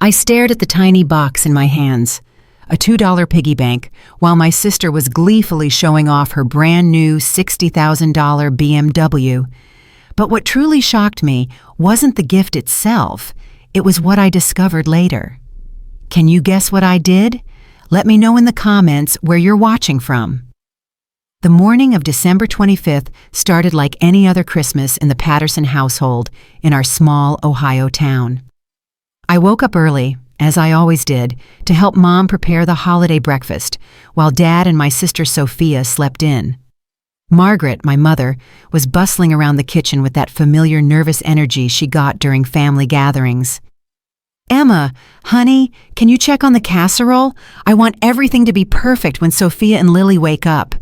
I stared at the tiny box in my hands, a $2 piggy bank, while my sister was gleefully showing off her brand new $60,000 BMW. But what truly shocked me wasn't the gift itself, it was what I discovered later. Can you guess what I did? Let me know in the comments where you're watching from. The morning of December 25th started like any other Christmas in the Patterson household in our small Ohio town. I woke up early, as I always did, to help Mom prepare the holiday breakfast, while Dad and my sister Sophia slept in. Margaret, my mother, was bustling around the kitchen with that familiar nervous energy she got during family gatherings. "Emma, honey, can you check on the casserole? I want everything to be perfect when Sophia and Lily wake up."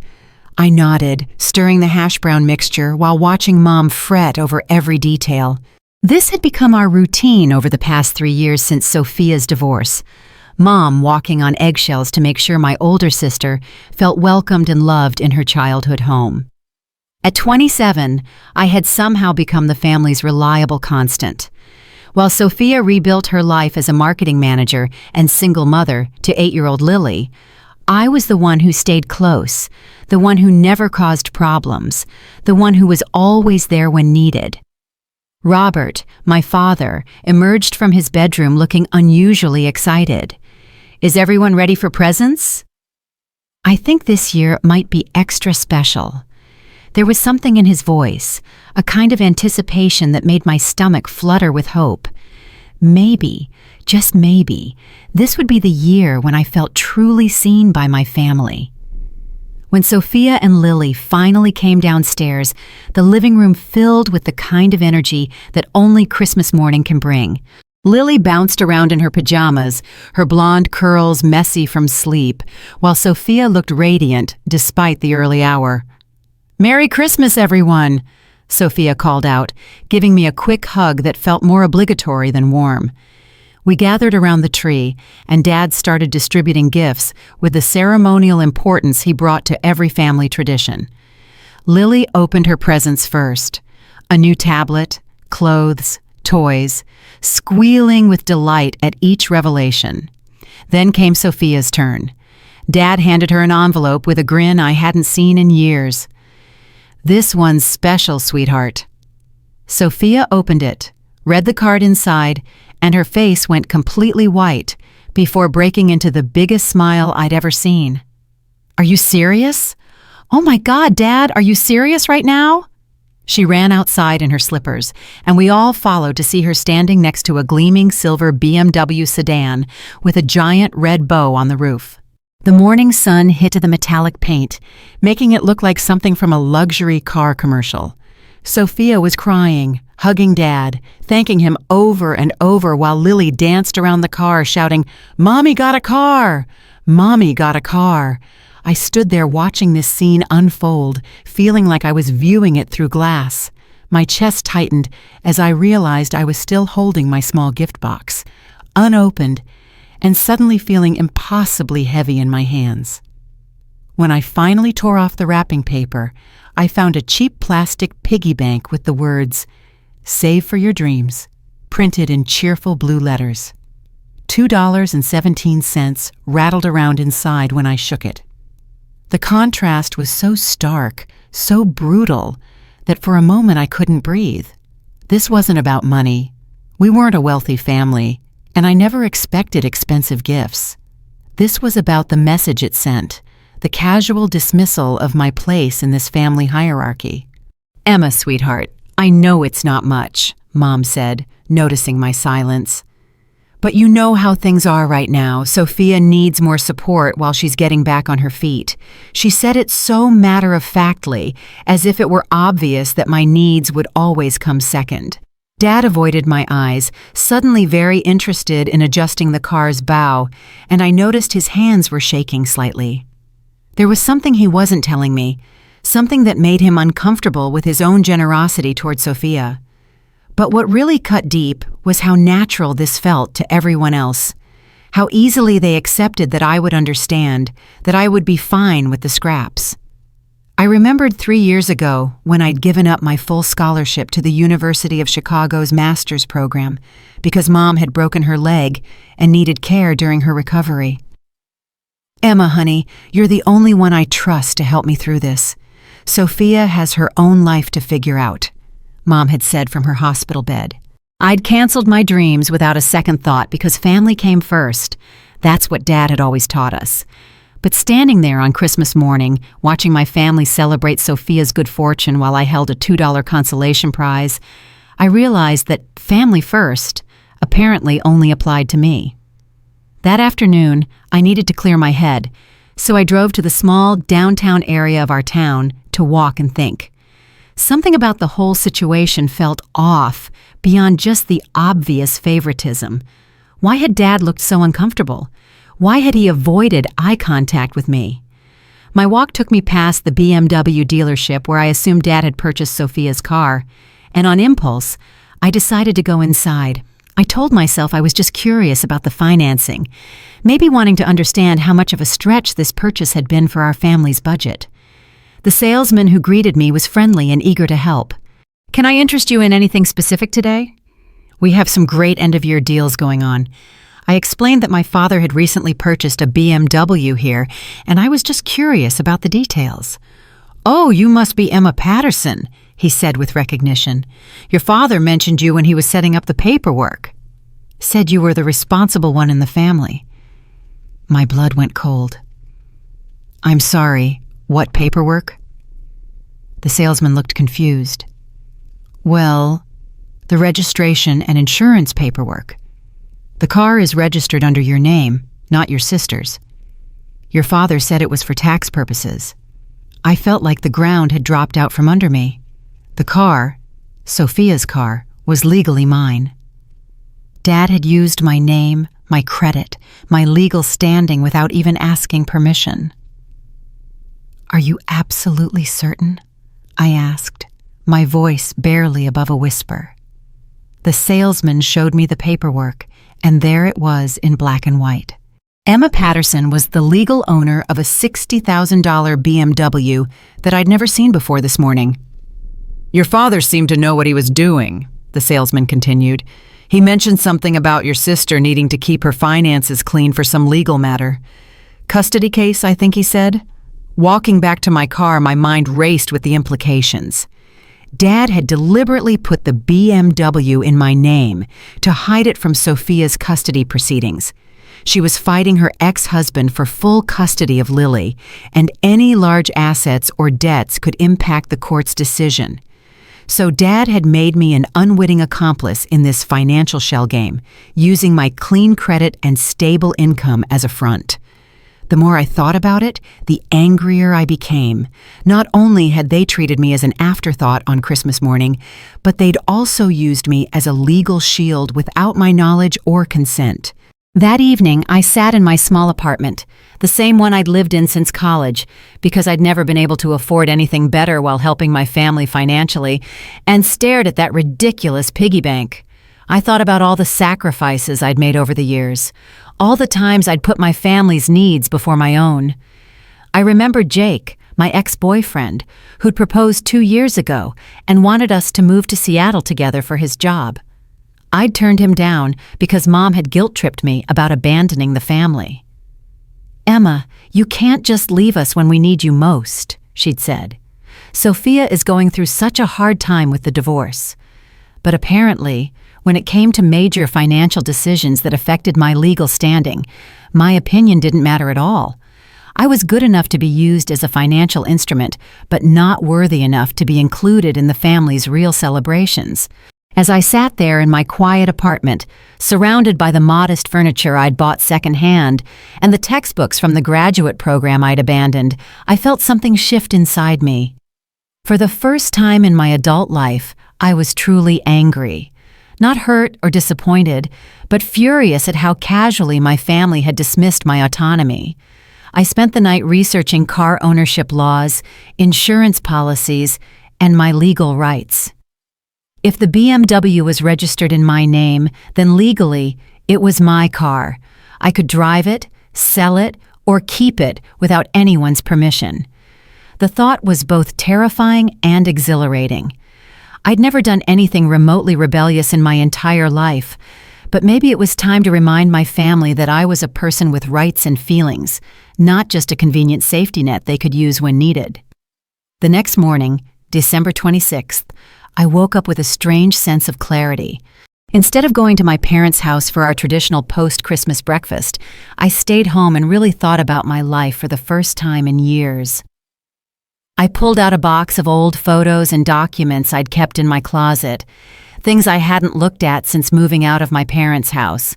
I nodded, stirring the hash brown mixture while watching Mom fret over every detail. This had become our routine over the past 3 years since Sophia's divorce. Mom walking on eggshells to make sure my older sister felt welcomed and loved in her childhood home. At 27, I had somehow become the family's reliable constant. While Sophia rebuilt her life as a marketing manager and single mother to 8-year-old Lily, I was the one who stayed close, the one who never caused problems, the one who was always there when needed. Robert, my father, emerged from his bedroom looking unusually excited. "Is everyone ready for presents?" I think this year might be extra special. There was something in his voice, a kind of anticipation that made my stomach flutter with hope. Maybe, just maybe, this would be the year when I felt truly seen by my family. When Sophia and Lily finally came downstairs, the living room filled with the kind of energy that only Christmas morning can bring. Lily bounced around in her pajamas, her blonde curls messy from sleep, while Sophia looked radiant despite the early hour. "Merry Christmas, everyone!" Sophia called out, giving me a quick hug that felt more obligatory than warm. We gathered around the tree, and Dad started distributing gifts with the ceremonial importance he brought to every family tradition. Lily opened her presents first, a new tablet, clothes, toys, squealing with delight at each revelation. Then came Sophia's turn. Dad handed her an envelope with a grin I hadn't seen in years. "This one's special, sweetheart." Sophia opened it, read the card inside, and her face went completely white before breaking into the biggest smile I'd ever seen. "Are you serious? Oh my God, Dad, are you serious right now?" She ran outside in her slippers, and we all followed to see her standing next to a gleaming silver BMW sedan with a giant red bow on the roof. The morning sun hit the metallic paint, making it look like something from a luxury car commercial. Sophia was crying, hugging Dad, thanking him over and over while Lily danced around the car shouting, "Mommy got a car! Mommy got a car!" I stood there watching this scene unfold, feeling like I was viewing it through glass. My chest tightened as I realized I was still holding my small gift box, unopened, and suddenly feeling impossibly heavy in my hands. When I finally tore off the wrapping paper, I found a cheap plastic piggy bank with the words, "Save for your dreams," printed in cheerful blue letters. $2.17 rattled around inside when I shook it. The contrast was so stark, so brutal, that for a moment I couldn't breathe. This wasn't about money. We weren't a wealthy family, and I never expected expensive gifts. This was about the message it sent, the casual dismissal of my place in this family hierarchy. "Emma, sweetheart, I know it's not much," Mom said, noticing my silence. "But you know how things are right now. Sophia needs more support while she's getting back on her feet." She said it so matter-of-factly, as if it were obvious that my needs would always come second. Dad avoided my eyes, suddenly very interested in adjusting the car's bow, and I noticed his hands were shaking slightly. There was something he wasn't telling me, something that made him uncomfortable with his own generosity toward Sophia. But what really cut deep was how natural this felt to everyone else, how easily they accepted that I would understand, that I would be fine with the scraps. I remembered 3 years ago when I'd given up my full scholarship to the University of Chicago's master's program because Mom had broken her leg and needed care during her recovery. "Emma, honey, you're the only one I trust to help me through this. Sophia has her own life to figure out," Mom had said from her hospital bed. I'd canceled my dreams without a second thought because family came first. That's what Dad had always taught us. But standing there on Christmas morning, watching my family celebrate Sophia's good fortune while I held a $2 consolation prize, I realized that family first apparently only applied to me. That afternoon, I needed to clear my head, so I drove to the small downtown area of our town to walk and think. Something about the whole situation felt off beyond just the obvious favoritism. Why had Dad looked so uncomfortable? Why had he avoided eye contact with me? My walk took me past the BMW dealership where I assumed Dad had purchased Sophia's car, and on impulse, I decided to go inside. I told myself I was just curious about the financing, maybe wanting to understand how much of a stretch this purchase had been for our family's budget. The salesman who greeted me was friendly and eager to help. "Can I interest you in anything specific today? We have some great end-of-year deals going on." I explained that my father had recently purchased a BMW here, and I was just curious about the details. "Oh, you must be Emma Patterson," he said with recognition. "Your father mentioned you when he was setting up the paperwork. Said you were the responsible one in the family." My blood went cold. "I'm sorry, what paperwork?" The salesman looked confused. "Well, the registration and insurance paperwork. The car is registered under your name, not your sister's. Your father said it was for tax purposes." I felt like the ground had dropped out from under me. The car, Sophia's car, was legally mine. Dad had used my name, my credit, my legal standing without even asking permission. "Are you absolutely certain?" I asked, my voice barely above a whisper. The salesman showed me the paperwork, and there it was in black and white. Emma Patterson was the legal owner of a $60,000 BMW that I'd never seen before this morning. "Your father seemed to know what he was doing," the salesman continued. "He mentioned something about your sister needing to keep her finances clean for some legal matter. Custody case, I think he said." Walking back to my car, my mind raced with the implications. Dad had deliberately put the BMW in my name to hide it from Sophia's custody proceedings. She was fighting her ex-husband for full custody of Lily, and any large assets or debts could impact the court's decision. So Dad had made me an unwitting accomplice in this financial shell game, using my clean credit and stable income as a front. The more I thought about it, the angrier I became. Not only had they treated me as an afterthought on Christmas morning, but they'd also used me as a legal shield without my knowledge or consent. That evening, I sat in my small apartment, the same one I'd lived in since college, because I'd never been able to afford anything better while helping my family financially, and stared at that ridiculous piggy bank. I thought about all the sacrifices I'd made over the years, all the times I'd put my family's needs before my own. I remembered Jake, my ex-boyfriend, who'd proposed 2 years ago and wanted us to move to Seattle together for his job. I'd turned him down because Mom had guilt-tripped me about abandoning the family. "Emma, you can't just leave us when we need you most," she'd said. "Sophia is going through such a hard time with the divorce." But apparently, when it came to major financial decisions that affected my legal standing, my opinion didn't matter at all. I was good enough to be used as a financial instrument, but not worthy enough to be included in the family's real celebrations. As I sat there in my quiet apartment, surrounded by the modest furniture I'd bought secondhand and the textbooks from the graduate program I'd abandoned, I felt something shift inside me. For the first time in my adult life, I was truly angry. Not hurt or disappointed, but furious at how casually my family had dismissed my autonomy. I spent the night researching car ownership laws, insurance policies, and my legal rights. If the BMW was registered in my name, then legally, it was my car. I could drive it, sell it, or keep it without anyone's permission. The thought was both terrifying and exhilarating. I'd never done anything remotely rebellious in my entire life, but maybe it was time to remind my family that I was a person with rights and feelings, not just a convenient safety net they could use when needed. The next morning, December 26th, I woke up with a strange sense of clarity. Instead of going to my parents' house for our traditional post-Christmas breakfast, I stayed home and really thought about my life for the first time in years. I pulled out a box of old photos and documents I'd kept in my closet, things I hadn't looked at since moving out of my parents' house.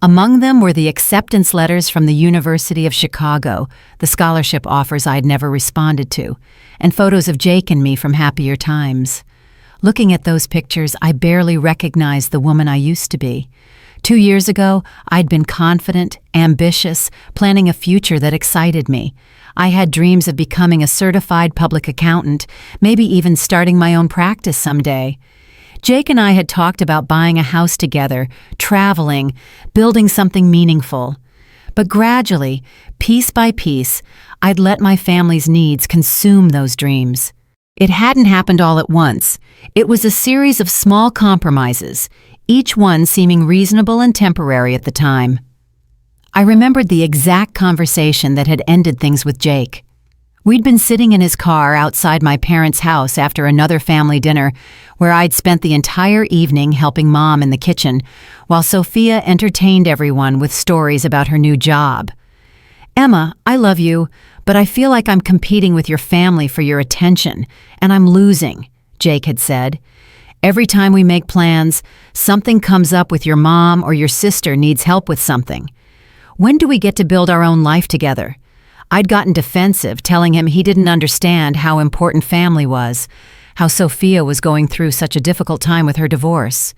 Among them were the acceptance letters from the University of Chicago, the scholarship offers I'd never responded to, and photos of Jake and me from happier times. Looking at those pictures, I barely recognized the woman I used to be. 2 years ago, I'd been confident, ambitious, planning a future that excited me. I had dreams of becoming a certified public accountant, maybe even starting my own practice someday. Jake and I had talked about buying a house together, traveling, building something meaningful. But gradually, piece by piece, I'd let my family's needs consume those dreams. It hadn't happened all at once. It was a series of small compromises, each one seeming reasonable and temporary at the time. I remembered the exact conversation that had ended things with Jake. We'd been sitting in his car outside my parents' house after another family dinner where I'd spent the entire evening helping Mom in the kitchen, while Sophia entertained everyone with stories about her new job. "Emma, I love you, but I feel like I'm competing with your family for your attention, and I'm losing," Jake had said. "Every time we make plans, something comes up with your mom or your sister needs help with something. When do we get to build our own life together?" I'd gotten defensive, telling him he didn't understand how important family was, how Sophia was going through such a difficult time with her divorce.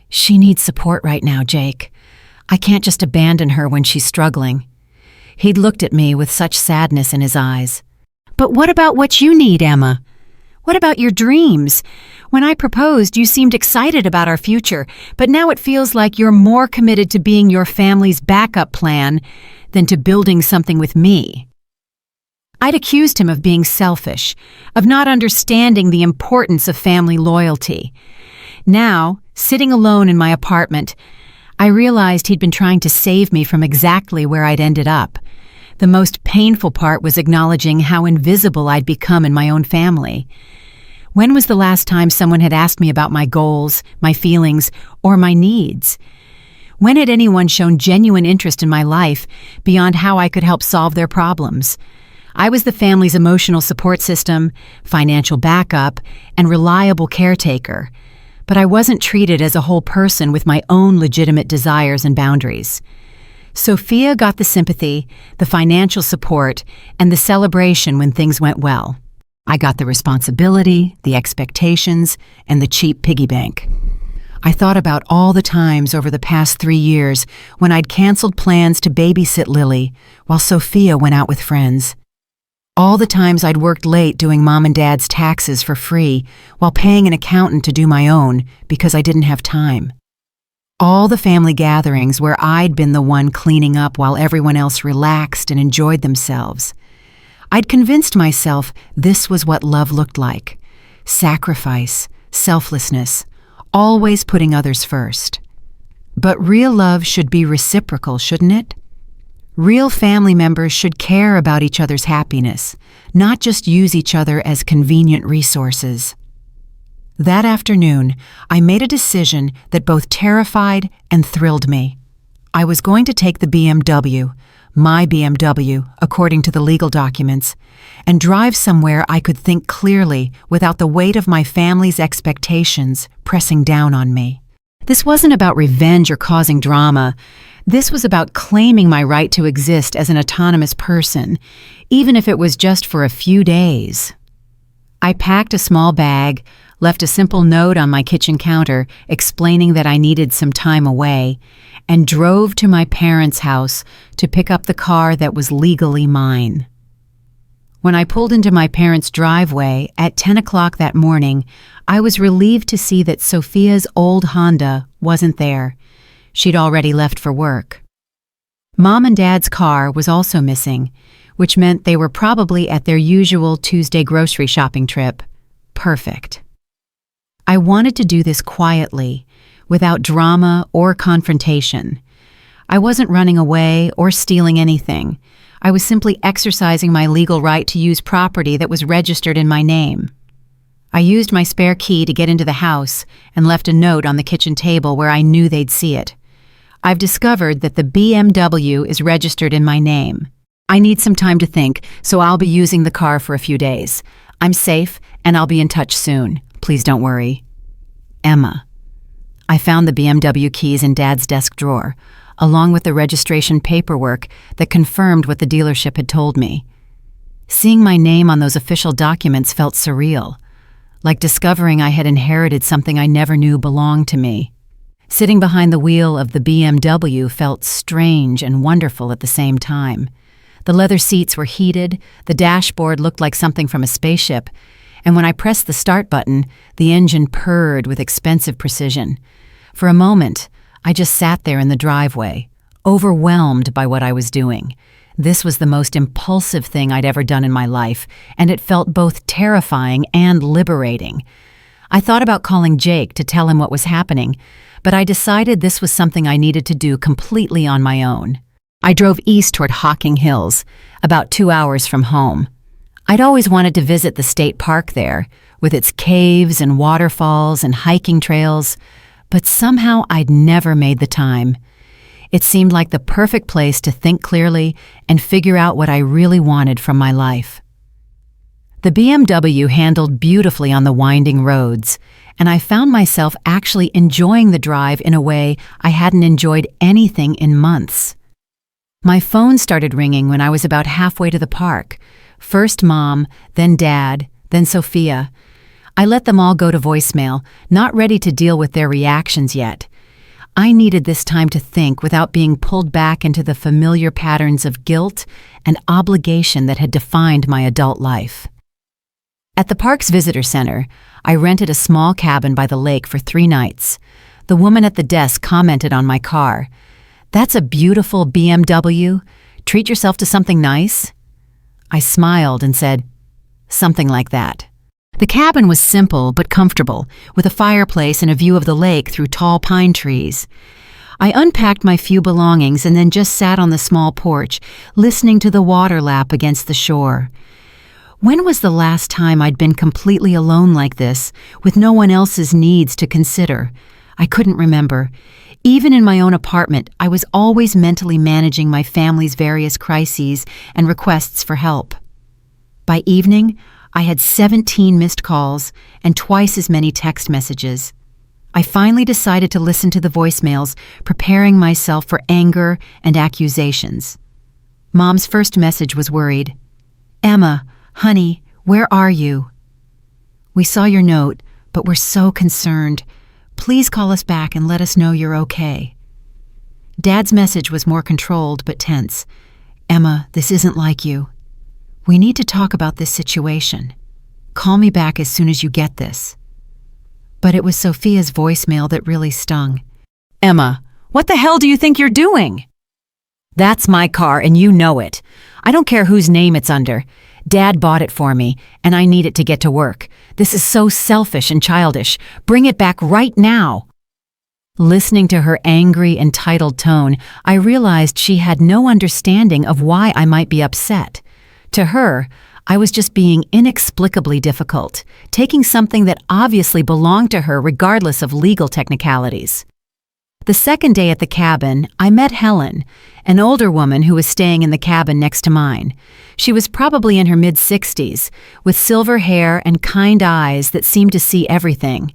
"She needs support right now, Jake. I can't just abandon her when she's struggling." He'd looked at me with such sadness in his eyes. "But what about what you need, Emma? What about your dreams? When I proposed, you seemed excited about our future, but now it feels like you're more committed to being your family's backup plan than to building something with me." I'd accused him of being selfish, of not understanding the importance of family loyalty. Now, sitting alone in my apartment, I realized he'd been trying to save me from exactly where I'd ended up. The most painful part was acknowledging how invisible I'd become in my own family. When was the last time someone had asked me about my goals, my feelings, or my needs? When had anyone shown genuine interest in my life beyond how I could help solve their problems? I was the family's emotional support system, financial backup, and reliable caretaker, but I wasn't treated as a whole person with my own legitimate desires and boundaries. Sophia got the sympathy, the financial support, and the celebration when things went well. I got the responsibility, the expectations, and the cheap piggy bank. I thought about all the times over the past 3 years when I'd canceled plans to babysit Lily while Sophia went out with friends. All the times I'd worked late doing Mom and Dad's taxes for free while paying an accountant to do my own because I didn't have time. All the family gatherings where I'd been the one cleaning up while everyone else relaxed and enjoyed themselves. I'd convinced myself this was what love looked like. Sacrifice, selflessness, always putting others first. But real love should be reciprocal, shouldn't it? Real family members should care about each other's happiness, not just use each other as convenient resources. That afternoon, I made a decision that both terrified and thrilled me. I was going to take the BMW, my BMW, according to the legal documents, and drive somewhere I could think clearly without the weight of my family's expectations pressing down on me. This wasn't about revenge or causing drama. This was about claiming my right to exist as an autonomous person, even if it was just for a few days. I packed a small bag, left a simple note on my kitchen counter explaining that I needed some time away, and drove to my parents' house to pick up the car that was legally mine. When I pulled into my parents' driveway at 10 o'clock that morning, I was relieved to see that Sophia's old Honda wasn't there. She'd already left for work. Mom and Dad's car was also missing. which meant they were probably at their usual Tuesday grocery shopping trip. Perfect. I wanted to do this quietly, without drama or confrontation. I wasn't running away or stealing anything. I was simply exercising my legal right to use property that was registered in my name. I used my spare key to get into the house and left a note on the kitchen table where I knew they'd see it. I've discovered that the BMW is registered in my name. I need some time to think, so I'll be using the car for a few days. I'm safe, and I'll be in touch soon. Please don't worry. Emma. I found the BMW keys in Dad's desk drawer, along with the registration paperwork that confirmed what the dealership had told me. Seeing my name on those official documents felt surreal, like discovering I had inherited something I never knew belonged to me. Sitting behind the wheel of the BMW felt strange and wonderful at the same time. The leather seats were heated, the dashboard looked like something from a spaceship, and when I pressed the start button, the engine purred with expensive precision. For a moment, I just sat there in the driveway, overwhelmed by what I was doing. This was the most impulsive thing I'd ever done in my life, and it felt both terrifying and liberating. I thought about calling Jake to tell him what was happening, but I decided this was something I needed to do completely on my own. I drove east toward Hocking Hills, about 2 hours from home. I'd always wanted to visit the state park there, with its caves and waterfalls and hiking trails, but somehow I'd never made the time. It seemed like the perfect place to think clearly and figure out what I really wanted from my life. The BMW handled beautifully on the winding roads, and I found myself actually enjoying the drive in a way I hadn't enjoyed anything in months. My phone started ringing when I was about halfway to the park. First Mom, then Dad, then Sophia. I let them all go to voicemail, not ready to deal with their reactions yet. I needed this time to think without being pulled back into the familiar patterns of guilt and obligation that had defined my adult life. At the park's visitor center, I rented a small cabin by the lake for 3 nights. The woman at the desk commented on my car. "That's a beautiful BMW. Treat yourself to something nice?" I smiled and said, "Something like that." The cabin was simple but comfortable, with a fireplace and a view of the lake through tall pine trees. I unpacked my few belongings and then just sat on the small porch, listening to the water lap against the shore. When was the last time I'd been completely alone like this, with no one else's needs to consider? I couldn't remember. Even in my own apartment, I was always mentally managing my family's various crises and requests for help. By evening, I had 17 missed calls and twice as many text messages. I finally decided to listen to the voicemails, preparing myself for anger and accusations. Mom's first message was worried. "Emma, honey, where are you? We saw your note, but we're so concerned. Please call us back and let us know you're okay." Dad's message was more controlled but tense. "Emma, this isn't like you. We need to talk about this situation. Call me back as soon as you get this." But it was Sophia's voicemail that really stung. "Emma, what the hell do you think you're doing? That's my car and you know it. I don't care whose name it's under. Dad bought it for me, and I need it to get to work. This is so selfish and childish. Bring it back right now." Listening to her angry, entitled tone, I realized she had no understanding of why I might be upset. To her, I was just being inexplicably difficult, taking something that obviously belonged to her regardless of legal technicalities. The second day at the cabin, I met Helen, an older woman who was staying in the cabin next to mine. She was probably in her mid-60s, with silver hair and kind eyes that seemed to see everything.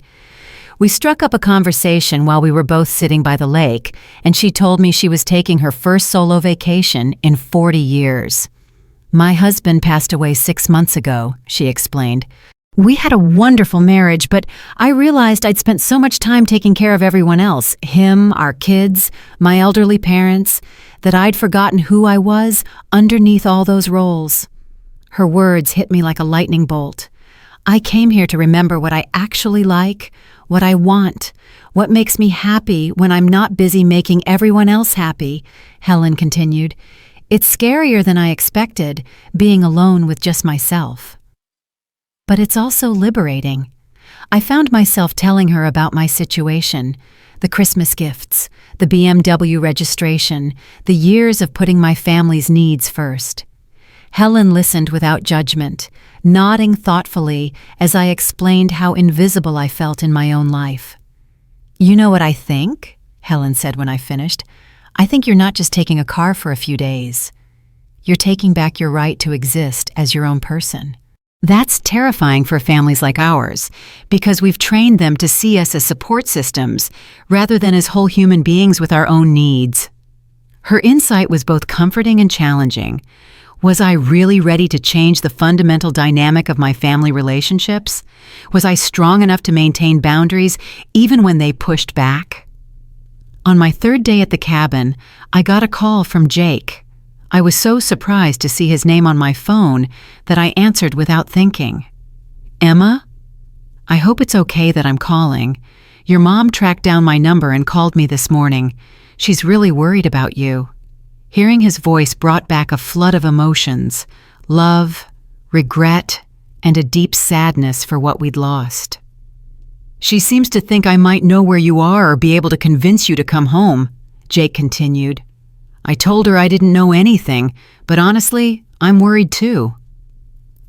We struck up a conversation while we were both sitting by the lake, and she told me she was taking her first solo vacation in 40 years. "My husband passed away 6 months ago," she explained. "We had a wonderful marriage, but I realized I'd spent so much time taking care of everyone else, him, our kids, my elderly parents, that I'd forgotten who I was underneath all those roles." Her words hit me like a lightning bolt. "I came here to remember what I actually like, what I want, what makes me happy when I'm not busy making everyone else happy," Helen continued. It's scarier than I expected, being alone with just myself. But it's also liberating. I found myself telling her about my situation, the Christmas gifts, the BMW registration, the years of putting my family's needs first. Helen listened without judgment, nodding thoughtfully as I explained how invisible I felt in my own life. "You know what I think?" Helen said when I finished. "I think you're not just taking a car for a few days. You're taking back your right to exist as your own person." That's terrifying for families like ours, because we've trained them to see us as support systems rather than as whole human beings with our own needs. Her insight was both comforting and challenging. Was I really ready to change the fundamental dynamic of my family relationships? Was I strong enough to maintain boundaries even when they pushed back? On my third day at the cabin, I got a call from Jake. I was so surprised to see his name on my phone that I answered without thinking. "Emma? I hope it's okay that I'm calling. Your mom tracked down my number and called me this morning. She's really worried about you." Hearing his voice brought back a flood of emotions, love, regret, and a deep sadness for what we'd lost. "She seems to think I might know where you are or be able to convince you to come home," Jake continued. "I told her I didn't know anything, but honestly, I'm worried too."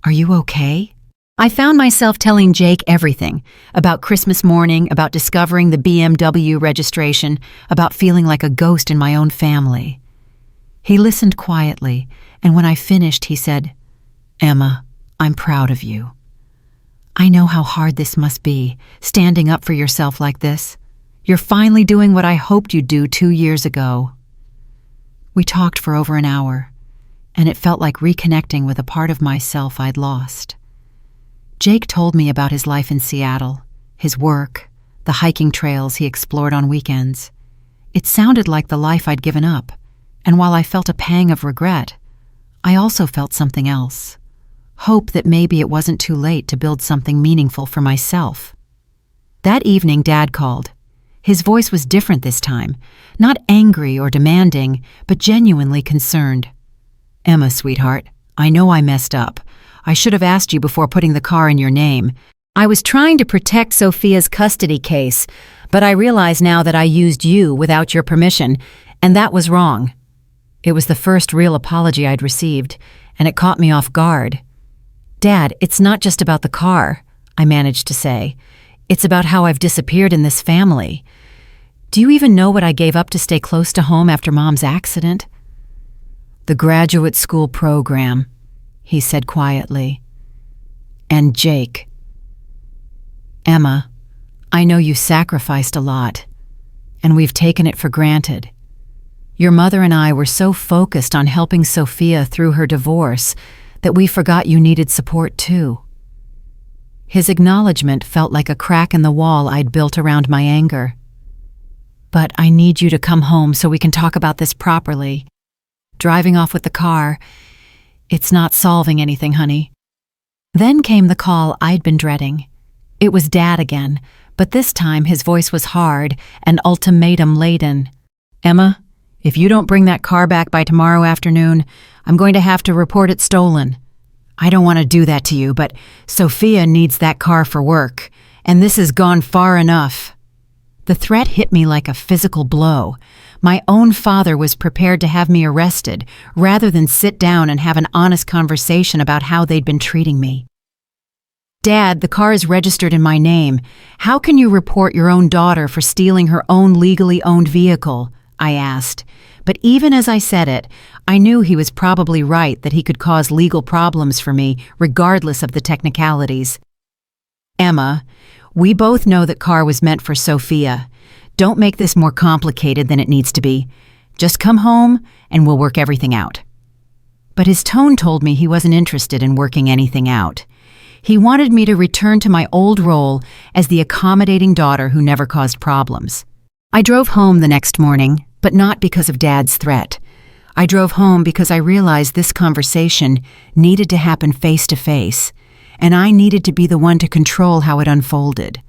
"Are you okay?" I found myself telling Jake everything, about Christmas morning, about discovering the BMW registration, about feeling like a ghost in my own family. He listened quietly, and when I finished, he said, "Emma, I'm proud of you. I know how hard this must be, standing up for yourself like this. You're finally doing what I hoped you'd do 2 years ago." We talked for over an hour, and it felt like reconnecting with a part of myself I'd lost. Jake told me about his life in Seattle, his work, the hiking trails he explored on weekends. It sounded like the life I'd given up, and while I felt a pang of regret, I also felt something else. Hope that maybe it wasn't too late to build something meaningful for myself. That evening, Dad called. His voice was different this time, not angry or demanding, but genuinely concerned. "Emma, sweetheart, I know I messed up. I should have asked you before putting the car in your name. I was trying to protect Sophia's custody case, but I realize now that I used you without your permission, and that was wrong." It was the first real apology I'd received, and it caught me off guard. "Dad, it's not just about the car," I managed to say. "It's about how I've disappeared in this family. Do you even know what I gave up to stay close to home after Mom's accident?" "The graduate school program," he said quietly. "And Jake." "Emma, I know you sacrificed a lot, and we've taken it for granted. Your mother and I were so focused on helping Sophia through her divorce that we forgot you needed support too." His acknowledgement felt like a crack in the wall I'd built around my anger. "But I need you to come home so we can talk about this properly. Driving off with the car, it's not solving anything, honey." Then came the call I'd been dreading. It was Dad again, but this time his voice was hard and ultimatum-laden. "Emma, if you don't bring that car back by tomorrow afternoon, I'm going to have to report it stolen. I don't want to do that to you, but Sophia needs that car for work, and this has gone far enough." The threat hit me like a physical blow. My own father was prepared to have me arrested rather than sit down and have an honest conversation about how they'd been treating me. "Dad, the car is registered in my name. How can you report your own daughter for stealing her own legally owned vehicle?" I asked. But even as I said it, I knew he was probably right that he could cause legal problems for me regardless of the technicalities. "Emma, we both know that car was meant for Sophia. Don't make this more complicated than it needs to be. Just come home and we'll work everything out." But his tone told me he wasn't interested in working anything out. He wanted me to return to my old role as the accommodating daughter who never caused problems. I drove home the next morning, but not because of Dad's threat. I drove home because I realized this conversation needed to happen face to face, and I needed to be the one to control how it unfolded.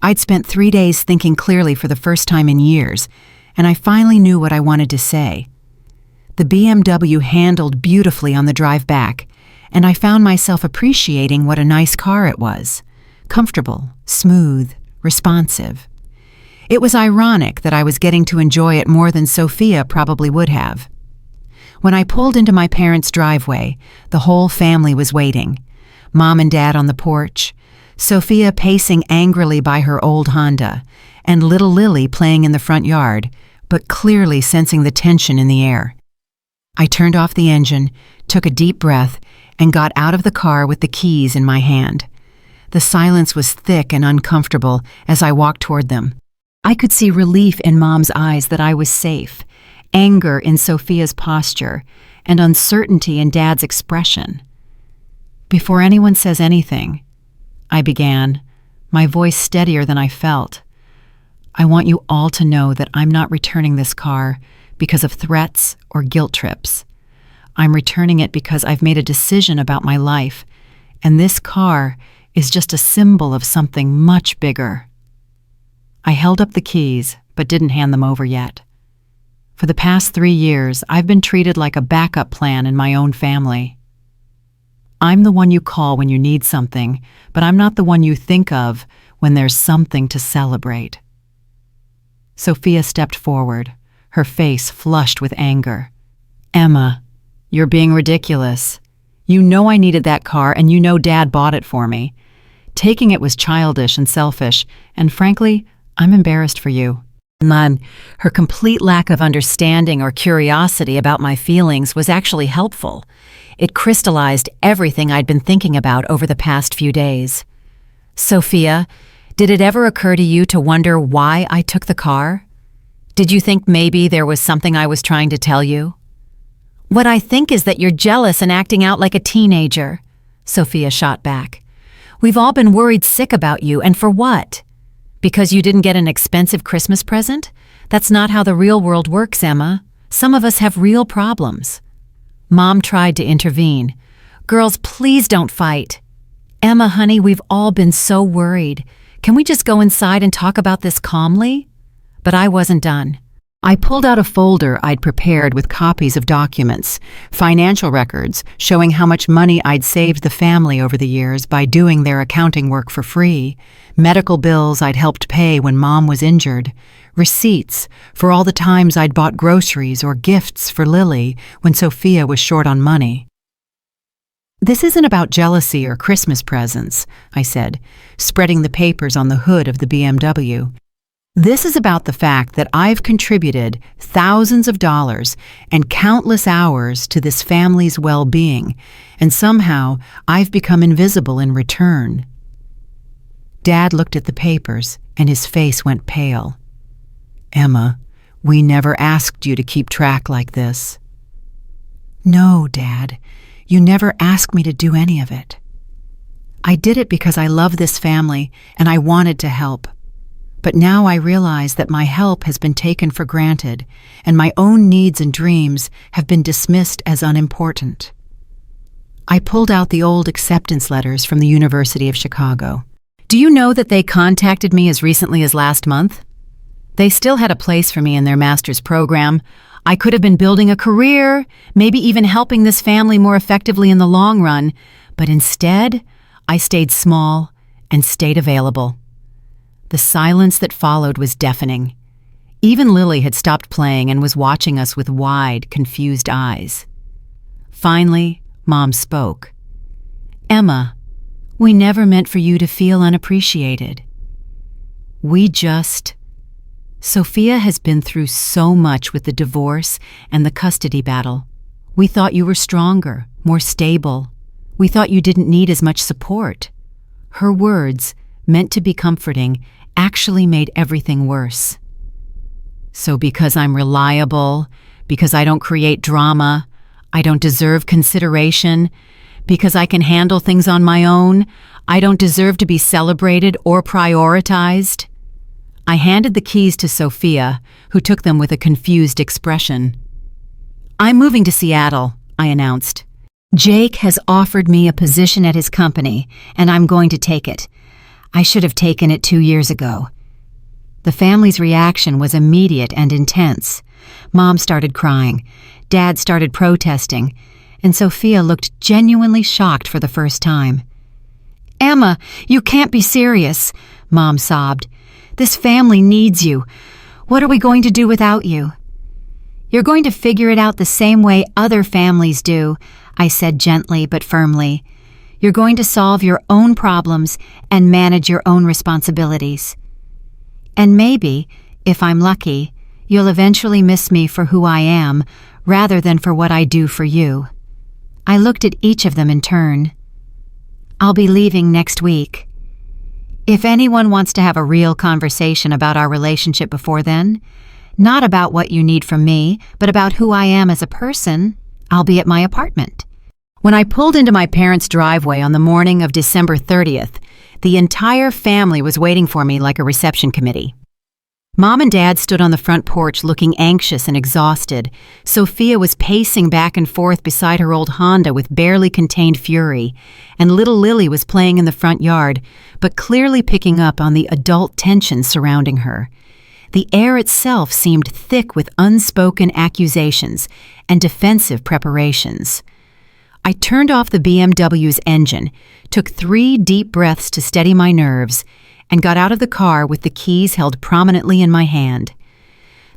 I'd spent 3 days thinking clearly for the first time in years, and I finally knew what I wanted to say. The BMW handled beautifully on the drive back, and I found myself appreciating what a nice car it was. Comfortable, smooth, responsive. It was ironic that I was getting to enjoy it more than Sophia probably would have. When I pulled into my parents' driveway, the whole family was waiting. Mom and Dad on the porch, Sophia pacing angrily by her old Honda, and little Lily playing in the front yard, but clearly sensing the tension in the air. I turned off the engine, took a deep breath, and got out of the car with the keys in my hand. The silence was thick and uncomfortable as I walked toward them. I could see relief in Mom's eyes that I was safe, anger in Sophia's posture, and uncertainty in Dad's expression. Before anyone says anything, I began, my voice steadier than I felt. I want you all to know that I'm not returning this car because of threats or guilt trips. I'm returning it because I've made a decision about my life, and this car is just a symbol of something much bigger. I held up the keys, but didn't hand them over yet. For the past 3 years, I've been treated like a backup plan in my own family. I'm the one you call when you need something, but I'm not the one you think of when there's something to celebrate. Sophia stepped forward, her face flushed with anger. Emma, you're being ridiculous. You know I needed that car, and you know Dad bought it for me. Taking it was childish and selfish, and frankly, I'm embarrassed for you. Mom, her complete lack of understanding or curiosity about my feelings was actually helpful. It crystallized everything I'd been thinking about over the past few days. Sophia, did it ever occur to you to wonder why I took the car? Did you think maybe there was something I was trying to tell you? What I think is that you're jealous and acting out like a teenager, Sophia shot back. We've all been worried sick about you, and for what? Because you didn't get an expensive Christmas present? That's not how the real world works, Emma. Some of us have real problems. Mom tried to intervene. Girls, please don't fight. Emma, honey, we've all been so worried. Can we just go inside and talk about this calmly? But I wasn't done. I pulled out a folder I'd prepared with copies of documents, financial records showing how much money I'd saved the family over the years by doing their accounting work for free, medical bills I'd helped pay when Mom was injured, receipts for all the times I'd bought groceries or gifts for Lily when Sophia was short on money. This isn't about jealousy or Christmas presents, I said, spreading the papers on the hood of the BMW. This is about the fact that I've contributed thousands of dollars and countless hours to this family's well-being, and somehow I've become invisible in return. Dad looked at the papers, and his face went pale. Emma, we never asked you to keep track like this. No, Dad, you never asked me to do any of it. I did it because I love this family, and I wanted to help. But now I realize that my help has been taken for granted, and my own needs and dreams have been dismissed as unimportant. I pulled out the old acceptance letters from the University of Chicago. Do you know that they contacted me as recently as last month? They still had a place for me in their master's program. I could have been building a career, maybe even helping this family more effectively in the long run, but instead, I stayed small and stayed available. The silence that followed was deafening. Even Lily had stopped playing and was watching us with wide, confused eyes. Finally, Mom spoke. Emma, we never meant for you to feel unappreciated. Sophia has been through so much with the divorce and the custody battle. We thought you were stronger, more stable. We thought you didn't need as much support. Her words, meant to be comforting, actually made everything worse. So because I'm reliable, because I don't create drama, I don't deserve consideration, because I can handle things on my own, I don't deserve to be celebrated or prioritized. I handed the keys to Sophia, who took them with a confused expression. I'm moving to Seattle, I announced. Jake has offered me a position at his company, and I'm going to take it. I should have taken it 2 years ago. The family's reaction was immediate and intense. Mom started crying. Dad started protesting, and Sophia looked genuinely shocked for the first time. "Emma, you can't be serious," Mom sobbed. "This family needs you. What are we going to do without you?" "You're going to figure it out the same way other families do," I said gently but firmly. "You're going to solve your own problems and manage your own responsibilities. And maybe, if I'm lucky, you'll eventually miss me for who I am rather than for what I do for you." I looked at each of them in turn. "I'll be leaving next week. If anyone wants to have a real conversation about our relationship before then, not about what you need from me, but about who I am as a person, I'll be at my apartment." When I pulled into my parents' driveway on the morning of December 30th, the entire family was waiting for me like a reception committee. Mom and Dad stood on the front porch looking anxious and exhausted. Sophia was pacing back and forth beside her old Honda with barely contained fury, and little Lily was playing in the front yard, but clearly picking up on the adult tension surrounding her. The air itself seemed thick with unspoken accusations and defensive preparations. I turned off the BMW's engine, took 3 deep breaths to steady my nerves, and got out of the car with the keys held prominently in my hand.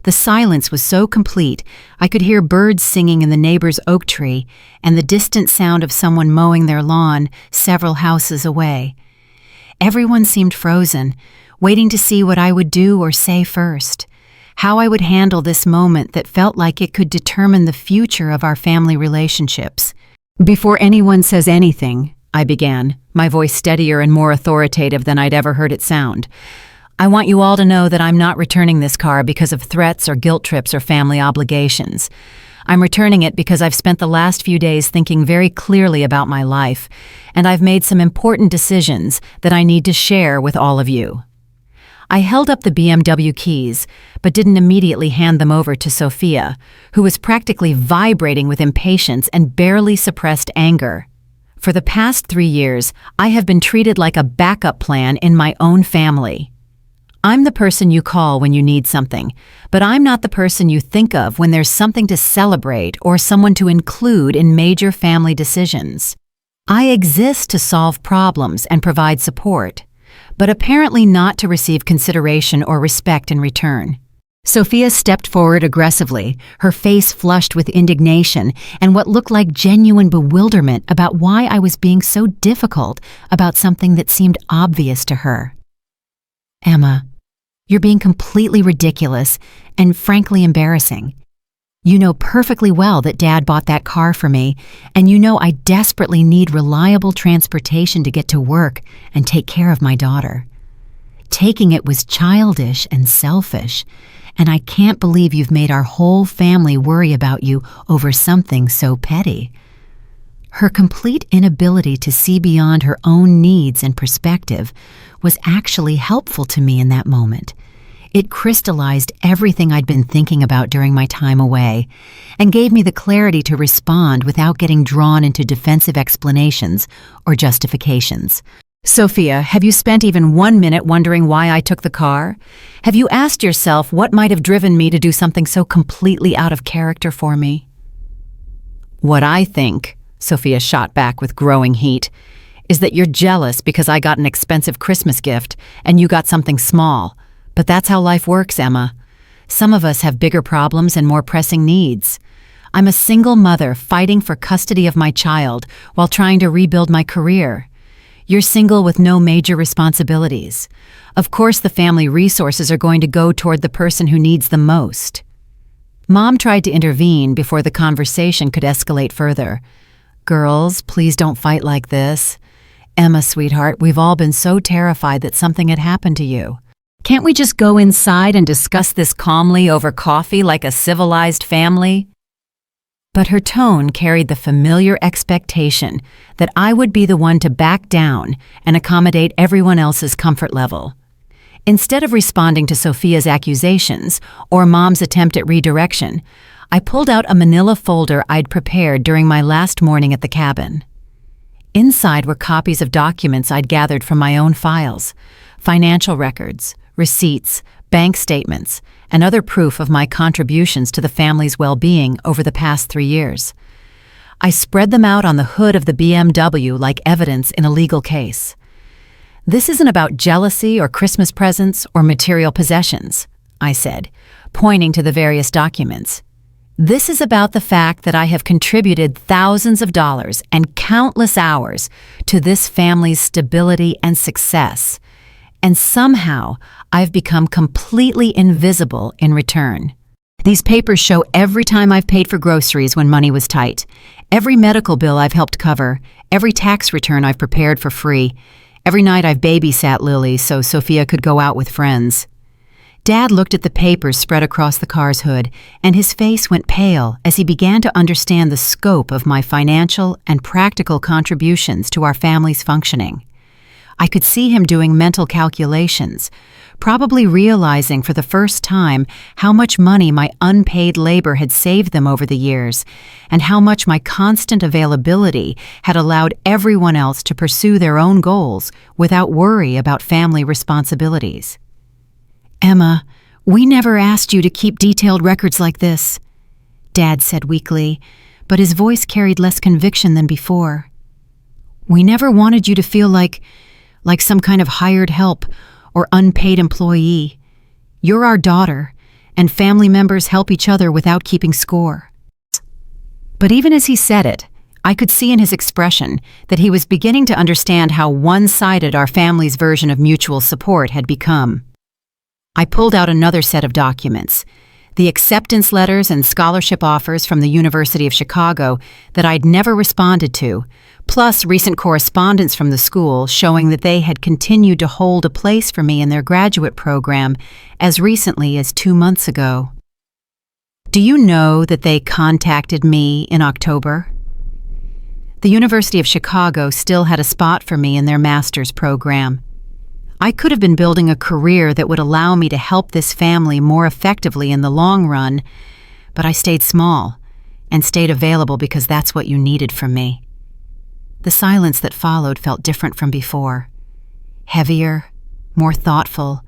The silence was so complete, I could hear birds singing in the neighbor's oak tree and the distant sound of someone mowing their lawn several houses away. Everyone seemed frozen, waiting to see what I would do or say first, how I would handle this moment that felt like it could determine the future of our family relationships. "Before anyone says anything," I began, my voice steadier and more authoritative than I'd ever heard it sound, "I want you all to know that I'm not returning this car because of threats or guilt trips or family obligations. I'm returning it because I've spent the last few days thinking very clearly about my life, and I've made some important decisions that I need to share with all of you." I held up the BMW keys, but didn't immediately hand them over to Sophia, who was practically vibrating with impatience and barely suppressed anger. For the past 3 years, I have been treated like a backup plan in my own family. I'm the person you call when you need something, but I'm not the person you think of when there's something to celebrate or someone to include in major family decisions. I exist to solve problems and provide support, but apparently not to receive consideration or respect in return. Sophia stepped forward aggressively, her face flushed with indignation and what looked like genuine bewilderment about why I was being so difficult about something that seemed obvious to her. "Emma, you're being completely ridiculous and frankly embarrassing. You know perfectly well that Dad bought that car for me, and you know I desperately need reliable transportation to get to work and take care of my daughter. Taking it was childish and selfish, and I can't believe you've made our whole family worry about you over something so petty." Her complete inability to see beyond her own needs and perspective was actually helpful to me in that moment. It crystallized everything I'd been thinking about during my time away and gave me the clarity to respond without getting drawn into defensive explanations or justifications. "Sophia, have you spent even 1 minute wondering why I took the car? Have you asked yourself what might have driven me to do something so completely out of character for me?" "What I think," Sophia shot back with growing heat, "is that you're jealous because I got an expensive Christmas gift and you got something small. But that's how life works, Emma. Some of us have bigger problems and more pressing needs. I'm a single mother fighting for custody of my child while trying to rebuild my career. You're single with no major responsibilities. Of course the family resources are going to go toward the person who needs them most." Mom tried to intervene before the conversation could escalate further. "Girls, please don't fight like this. Emma, sweetheart, we've all been so terrified that something had happened to you. Can't we just go inside and discuss this calmly over coffee like a civilized family?" But her tone carried the familiar expectation that I would be the one to back down and accommodate everyone else's comfort level. Instead of responding to Sophia's accusations or Mom's attempt at redirection, I pulled out a manila folder I'd prepared during my last morning at the cabin. Inside were copies of documents I'd gathered from my own files, financial records, receipts, bank statements, and other proof of my contributions to the family's well-being over the past 3 years. I spread them out on the hood of the BMW like evidence in a legal case. "This isn't about jealousy or Christmas presents or material possessions," I said, pointing to the various documents. "This is about the fact that I have contributed thousands of dollars and countless hours to this family's stability and success, and somehow I've become completely invisible in return. These papers show every time I've paid for groceries when money was tight, every medical bill I've helped cover, every tax return I've prepared for free, every night I've babysat Lily so Sophia could go out with friends." Dad looked at the papers spread across the car's hood, and his face went pale as he began to understand the scope of my financial and practical contributions to our family's functioning. I could see him doing mental calculations, probably realizing for the first time how much money my unpaid labor had saved them over the years, and how much my constant availability had allowed everyone else to pursue their own goals without worry about family responsibilities. "Emma, we never asked you to keep detailed records like this," Dad said weakly, but his voice carried less conviction than before. "We never wanted you to feel like some kind of hired help or unpaid employee. You're our daughter, and family members help each other without keeping score." But even as he said it, I could see in his expression that he was beginning to understand how one-sided our family's version of mutual support had become. I pulled out another set of documents, the acceptance letters and scholarship offers from the University of Chicago that I'd never responded to, plus recent correspondence from the school showing that they had continued to hold a place for me in their graduate program as recently as 2 months ago. "Do you know that they contacted me in October?" The University of Chicago still had a spot for me in their master's program. I could have been building a career that would allow me to help this family more effectively in the long run, but I stayed small and stayed available because that's what you needed from me. The silence that followed felt different from before. Heavier, more thoughtful,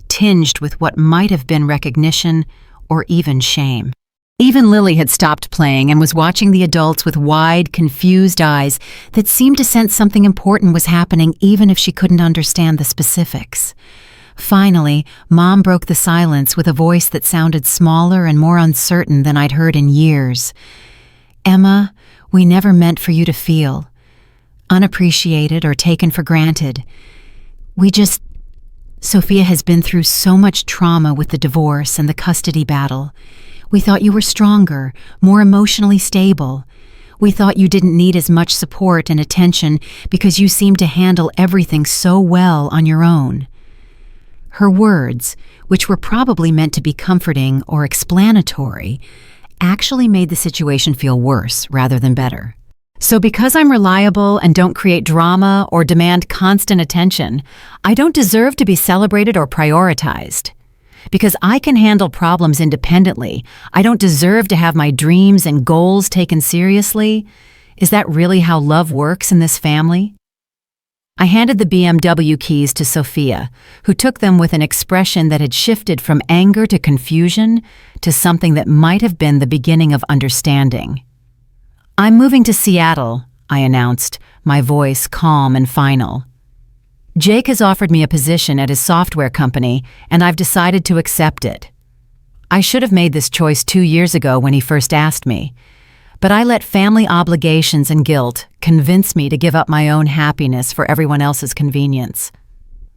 tinged with what might have been recognition or even shame. Even Lily had stopped playing and was watching the adults with wide, confused eyes that seemed to sense something important was happening even if she couldn't understand the specifics. Finally, Mom broke the silence with a voice that sounded smaller and more uncertain than I'd heard in years. "Emma, we never meant for you to feel unappreciated or taken for granted. Sophia has been through so much trauma with the divorce and the custody battle. We thought you were stronger, more emotionally stable. We thought you didn't need as much support and attention because you seemed to handle everything so well on your own." Her words, which were probably meant to be comforting or explanatory, actually made the situation feel worse rather than better. "So because I'm reliable and don't create drama or demand constant attention, I don't deserve to be celebrated or prioritized. Because I can handle problems independently, I don't deserve to have my dreams and goals taken seriously? Is that really how love works in this family?" I handed the BMW keys to Sophia, who took them with an expression that had shifted from anger to confusion to something that might have been the beginning of understanding. "I'm moving to Seattle," I announced, my voice calm and final. "Jake has offered me a position at his software company, and I've decided to accept it. I should have made this choice 2 years ago when he first asked me, but I let family obligations and guilt convince me to give up my own happiness for everyone else's convenience."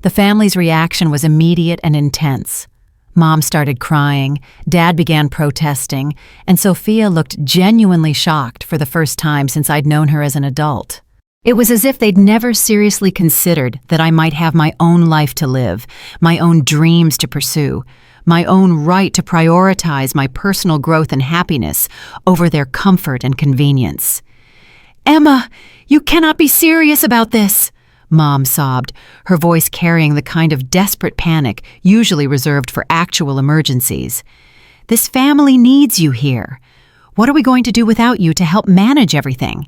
The family's reaction was immediate and intense. Mom started crying, Dad began protesting, and Sophia looked genuinely shocked for the first time since I'd known her as an adult. It was as if they'd never seriously considered that I might have my own life to live, my own dreams to pursue, my own right to prioritize my personal growth and happiness over their comfort and convenience. "Emma, you cannot be serious about this," Mom sobbed, her voice carrying the kind of desperate panic usually reserved for actual emergencies. "This family needs you here. What are we going to do without you to help manage everything?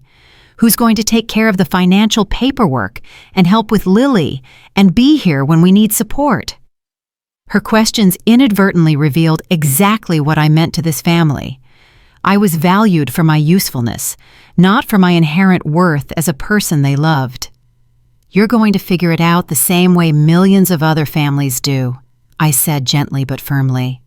Who's going to take care of the financial paperwork and help with Lily and be here when we need support?" Her questions inadvertently revealed exactly what I meant to this family. I was valued for my usefulness, not for my inherent worth as a person they loved. "You're going to figure it out the same way millions of other families do," I said gently but firmly.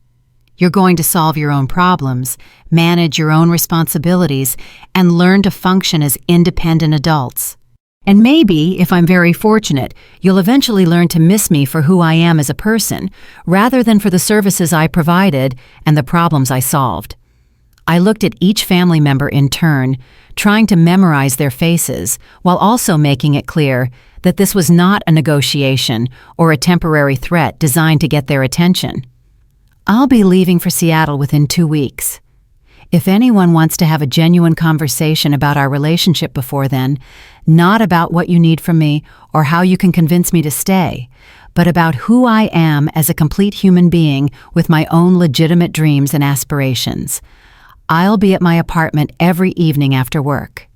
"You're going to solve your own problems, manage your own responsibilities, and learn to function as independent adults. And maybe, if I'm very fortunate, you'll eventually learn to miss me for who I am as a person, rather than for the services I provided and the problems I solved." I looked at each family member in turn, trying to memorize their faces, while also making it clear that this was not a negotiation or a temporary threat designed to get their attention. "I'll be leaving for Seattle within 2 weeks. If anyone wants to have a genuine conversation about our relationship before then, not about what you need from me or how you can convince me to stay, but about who I am as a complete human being with my own legitimate dreams and aspirations, I'll be at my apartment every evening after work."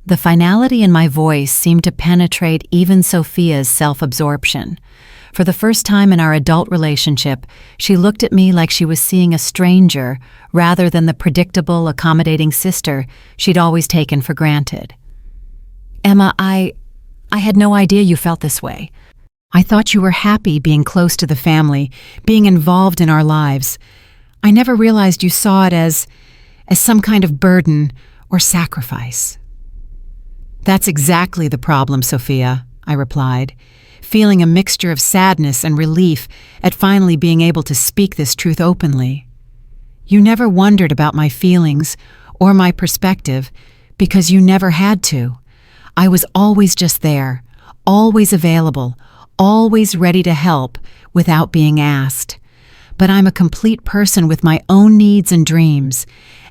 The finality in my voice seemed to penetrate even Sophia's self-absorption. For the first time in our adult relationship, she looked at me like she was seeing a stranger rather than the predictable, accommodating sister she'd always taken for granted. "Emma, I had no idea you felt this way. I thought you were happy being close to the family, being involved in our lives. I never realized you saw it as some kind of burden or sacrifice." "That's exactly the problem, Sophia," I replied, feeling a mixture of sadness and relief at finally being able to speak this truth openly. "You never wondered about my feelings or my perspective because you never had to. I was always just there, always available, always ready to help without being asked. But I'm a complete person with my own needs and dreams,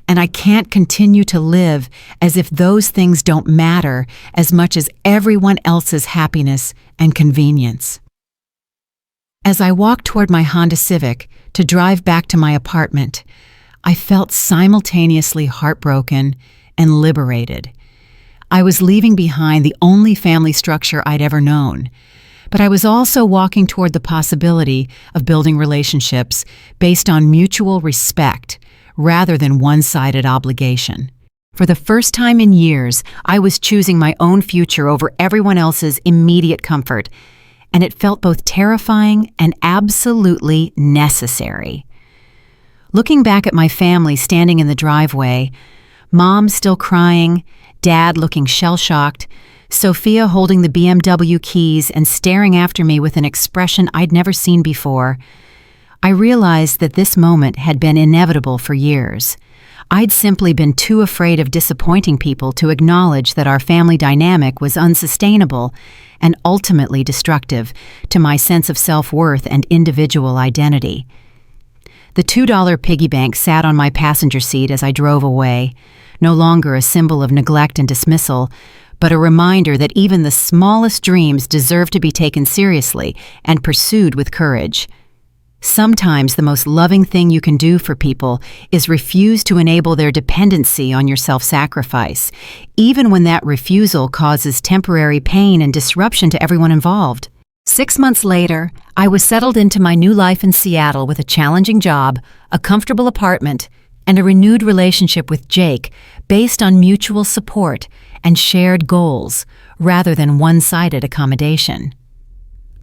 and I can't continue to live as if those things don't matter as much as everyone else's happiness and convenience." As I walked toward my Honda Civic to drive back to my apartment, I felt simultaneously heartbroken and liberated. I was leaving behind the only family structure I'd ever known, but I was also walking toward the possibility of building relationships based on mutual respect rather than one-sided obligation. For the first time in years, I was choosing my own future over everyone else's immediate comfort, and it felt both terrifying and absolutely necessary. Looking back at my family standing in the driveway, Mom still crying, Dad looking shell-shocked, Sophia holding the BMW keys and staring after me with an expression I'd never seen before, I realized that this moment had been inevitable for years. I'd simply been too afraid of disappointing people to acknowledge that our family dynamic was unsustainable and ultimately destructive to my sense of self-worth and individual identity. The $2 piggy bank sat on my passenger seat as I drove away, no longer a symbol of neglect and dismissal, but a reminder that even the smallest dreams deserve to be taken seriously and pursued with courage. Sometimes the most loving thing you can do for people is refuse to enable their dependency on your self-sacrifice, even when that refusal causes temporary pain and disruption to everyone involved. 6 months later, I was settled into my new life in Seattle with a challenging job, a comfortable apartment, and a renewed relationship with Jake based on mutual support and shared goals rather than one-sided accommodation.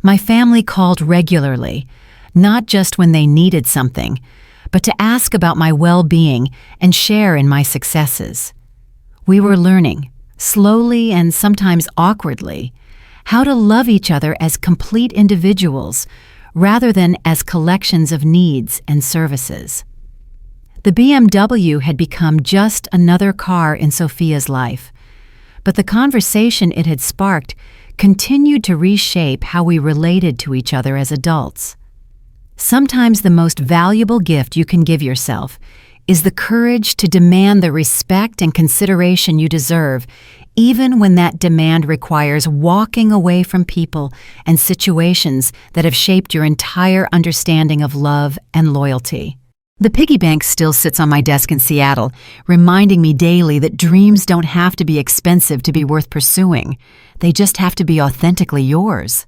My family called regularly, not just when they needed something, but to ask about my well-being and share in my successes. We were learning, slowly and sometimes awkwardly, how to love each other as complete individuals rather than as collections of needs and services. The BMW had become just another car in Sophia's life, but the conversation it had sparked continued to reshape how we related to each other as adults. Sometimes the most valuable gift you can give yourself is the courage to demand the respect and consideration you deserve, even when that demand requires walking away from people and situations that have shaped your entire understanding of love and loyalty. The piggy bank still sits on my desk in Seattle, reminding me daily that dreams don't have to be expensive to be worth pursuing. They just have to be authentically yours.